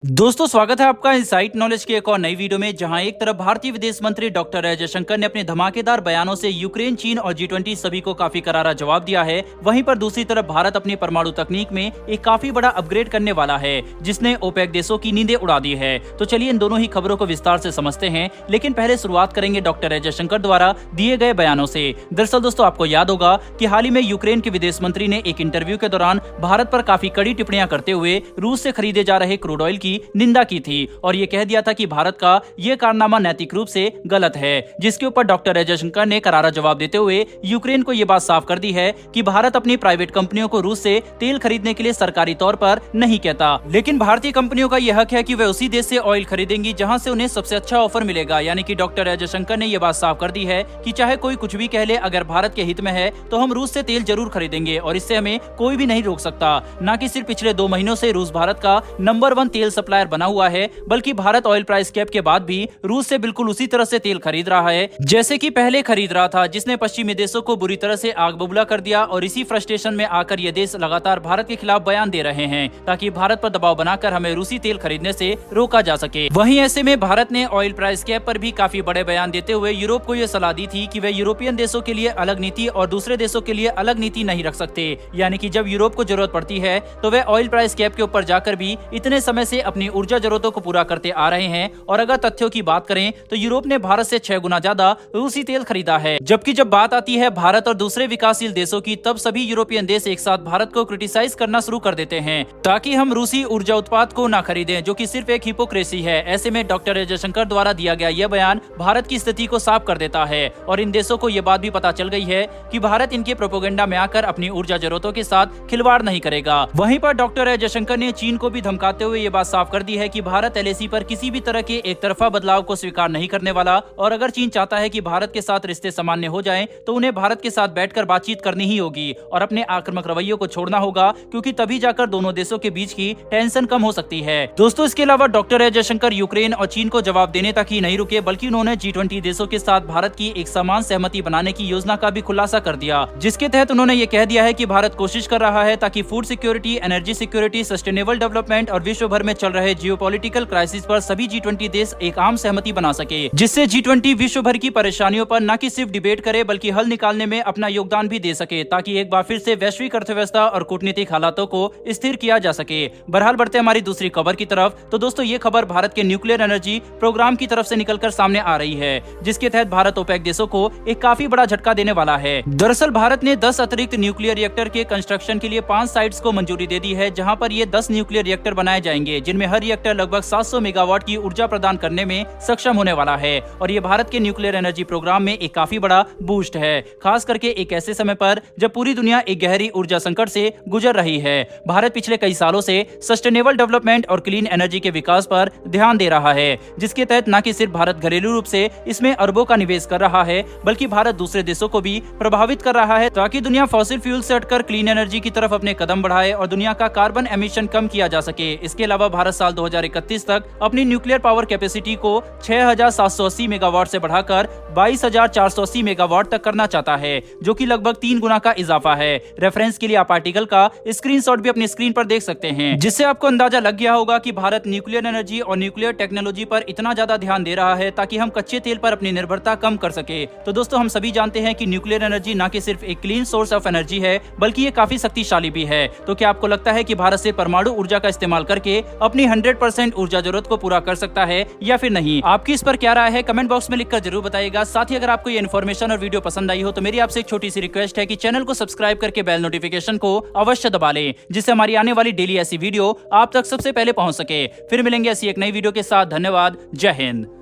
दोस्तों स्वागत है आपका इनसाइट नॉलेज की एक और नई वीडियो में, जहां एक तरफ भारतीय विदेश मंत्री डॉक्टर एस जयशंकर ने अपने धमाकेदार बयानों से यूक्रेन, चीन और G20 सभी को काफी करारा जवाब दिया है। वहीं पर दूसरी तरफ भारत अपनी परमाणु तकनीक में एक काफी बड़ा अपग्रेड करने वाला है, जिसने ओपेक देशों की नींदें उड़ा दी है। तो चलिए इन दोनों ही खबरों को विस्तार से समझते हैं, लेकिन पहले शुरुआत करेंगे डॉक्टर एस जयशंकर द्वारा दिए गए बयानों से। दरअसल दोस्तों आपको याद होगा कि हाल ही में यूक्रेन के विदेश मंत्री ने एक इंटरव्यू के दौरान भारत पर काफी कड़ी टिप्पणियां करते हुए रूस से खरीदे जा रहे क्रूड ऑयल की निंदा की थी और ये कह दिया था कि भारत का ये कारनामा नैतिक रूप से गलत है, जिसके ऊपर डॉक्टर एस जयशंकर ने करारा जवाब देते हुए यूक्रेन को ये बात साफ कर दी है कि भारत अपनी प्राइवेट कंपनियों को रूस से तेल खरीदने के लिए सरकारी तौर पर नहीं कहता, लेकिन भारतीय कंपनियों का यह हक है कि वे उसी देश से ऑयल खरीदेंगी जहां से उन्हें सबसे अच्छा ऑफर मिलेगा। यानी कि डॉक्टर एस जयशंकर ने ये बात साफ कर दी है कि चाहे कोई कुछ भी कह ले, अगर भारत के हित में है तो हम रूस से तेल जरूर खरीदेंगे और इससे हमें कोई भी नहीं रोक सकता। न कि सिर्फ पिछले 2 महीनों से रूस भारत का नंबर 1 तेल सप्लायर बना हुआ है, बल्कि भारत ऑयल प्राइस कैप के बाद भी रूस से बिल्कुल उसी तरह से तेल खरीद रहा है जैसे कि पहले खरीद रहा था, जिसने पश्चिमी देशों को बुरी तरह से आग बबूला कर दिया। और इसी फ्रस्ट्रेशन में आकर ये देश लगातार भारत के खिलाफ बयान दे रहे हैं ताकि भारत पर दबाव बनाकर हमें रूसी तेल खरीदने से रोका जा सके। वहीं ऐसे में भारत ने ऑयल प्राइस कैप पर भी काफी बड़े बयान देते हुए यूरोप को यह सलाह दी थी कि वे यूरोपियन देशों के लिए अलग नीति और दूसरे देशों के लिए अलग नीति नहीं रख सकते। यानी कि जब यूरोप को जरूरत पड़ती है तो वे ऑयल प्राइस कैप के ऊपर जाकर भी इतने समय से अपनी ऊर्जा जरूरतों को पूरा करते आ रहे हैं। और अगर तथ्यों की बात करें तो यूरोप ने भारत से 6 गुना ज्यादा रूसी तेल खरीदा है, जबकि जब बात आती है भारत और दूसरे विकासशील देशों की, तब सभी यूरोपियन देश एक साथ भारत को क्रिटिसाइज करना शुरू कर देते हैं ताकि हम रूसी ऊर्जा उत्पाद को न खरीदें, जो कि सिर्फ एक हिपोक्रेसी है। ऐसे में डॉक्टर एस जयशंकर द्वारा दिया गया यह बयान भारत की स्थिति को साफ कर देता है और इन देशों को यह बात भी पता चल गई है कि भारत इनके प्रोपेगेंडा में आकर अपनी ऊर्जा जरूरतों के साथ खिलवाड़ नहीं करेगा। वहीं पर डॉक्टर एस जयशंकर ने चीन को भी धमकाते हुए ये बात साफ कर दी है कि भारत LAC पर किसी भी तरह के एक तरफा बदलाव को स्वीकार नहीं करने वाला, और अगर चीन चाहता है कि भारत के साथ रिश्ते सामान्य हो जाएं, तो उन्हें भारत के साथ बैठकर बातचीत करनी ही होगी और अपने आक्रामक रवैयों को छोड़ना होगा, क्योंकि तभी जाकर दोनों देशों के बीच की टेंशन कम हो सकती है। दोस्तों इसके अलावा डॉक्टर एस जयशंकर यूक्रेन और चीन को जवाब देने तक ही नहीं रुके, बल्कि उन्होंने G20 देशों के साथ भारत की एक समान सहमति बनाने की योजना का भी खुलासा कर दिया, जिसके तहत उन्होंने ये कह दिया है कि भारत कोशिश कर रहा है ताकि food security, energy security, sustainable development और विश्व भर में चल रहे जियोपॉलिटिकल क्राइसिस पर सभी G20 देश एक आम सहमति बना सके, जिससे G20 विश्व भर की परेशानियों पर न कि सिर्फ डिबेट करे बल्कि हल निकालने में अपना योगदान भी दे सके, ताकि एक बार फिर से वैश्विक अर्थव्यवस्था और कूटनीतिक हालातों को स्थिर किया जा सके। बहरहाल बढ़ते हमारी दूसरी खबर की तरफ, तो दोस्तों ये खबर भारत के न्यूक्लियर एनर्जी प्रोग्राम की तरफ से निकलकर सामने आ रही है, जिसके तहत भारत ओपेक देशों को एक काफी बड़ा झटका देने वाला है। दरअसल भारत ने 10 अतिरिक्त न्यूक्लियर रिएक्टर के कंस्ट्रक्शन के लिए 5 साइट्स को मंजूरी दे दी है, जहां पर ये 10 न्यूक्लियर रिएक्टर बनाए जाएंगे, जिनमें हर रिएक्टर लगभग 700 मेगावाट की ऊर्जा प्रदान करने में सक्षम होने वाला है। और ये भारत के न्यूक्लियर एनर्जी प्रोग्राम में एक काफी बड़ा बूस्ट है, खास करके एक ऐसे समय पर जब पूरी दुनिया एक गहरी ऊर्जा संकट से गुजर रही है। भारत पिछले कई सालों से सस्टेनेबल डेवलपमेंट और क्लीन एनर्जी के विकास पर ध्यान दे रहा है, जिसके तहत न कि सिर्फ भारत घरेलू रूप से इसमें अरबों का निवेश कर रहा है, बल्कि भारत दूसरे देशों को भी प्रभावित कर रहा है ताकि दुनिया फॉसिल फ्यूल से हटकर क्लीन एनर्जी की तरफ अपने कदम बढ़ाए और दुनिया का कार्बन एमिशन कम किया जा सके। इसके अलावा भारत साल 2031 तक अपनी न्यूक्लियर पावर कैपेसिटी को 6,780 मेगावाट से बढ़ाकर 22,480 मेगावाट तक करना चाहता है, जो कि लगभग 3 गुना का इजाफा है। रेफरेंस के लिए आप आर्टिकल का स्क्रीनशॉट भी अपनी स्क्रीन पर देख सकते हैं, जिससे आपको अंदाजा लग गया होगा कि भारत न्यूक्लियर एनर्जी और न्यूक्लियर टेक्नोलॉजी पर इतना ज्यादा ध्यान दे रहा है ताकि हम कच्चे तेल पर अपनी निर्भरता कम कर सके। तो दोस्तों हम सभी जानते हैं कि न्यूक्लियर एनर्जी न कि सिर्फ एक क्लीन सोर्स ऑफ एनर्जी है, बल्कि ये काफी शक्तिशाली भी है। तो क्या आपको लगता है कि भारत से परमाणु ऊर्जा का इस्तेमाल करके अपनी 100% ऊर्जा जरूरत को पूरा कर सकता है या फिर नहीं? आपकी इस पर क्या राय है कमेंट बॉक्स में लिखकर जरूर बताइएगा। साथ ही अगर आपको ये इन्फॉर्मेशन और वीडियो पसंद आई हो तो मेरी आपसे एक छोटी सी रिक्वेस्ट है कि चैनल को सब्सक्राइब करके बेल नोटिफिकेशन को अवश्य दबा लें, जिससे हमारी आने वाली डेली ऐसी वीडियो आप तक सबसे पहले पहुंच सके। फिर मिलेंगे ऐसी एक नई वीडियो के साथ। धन्यवाद। जय हिंद।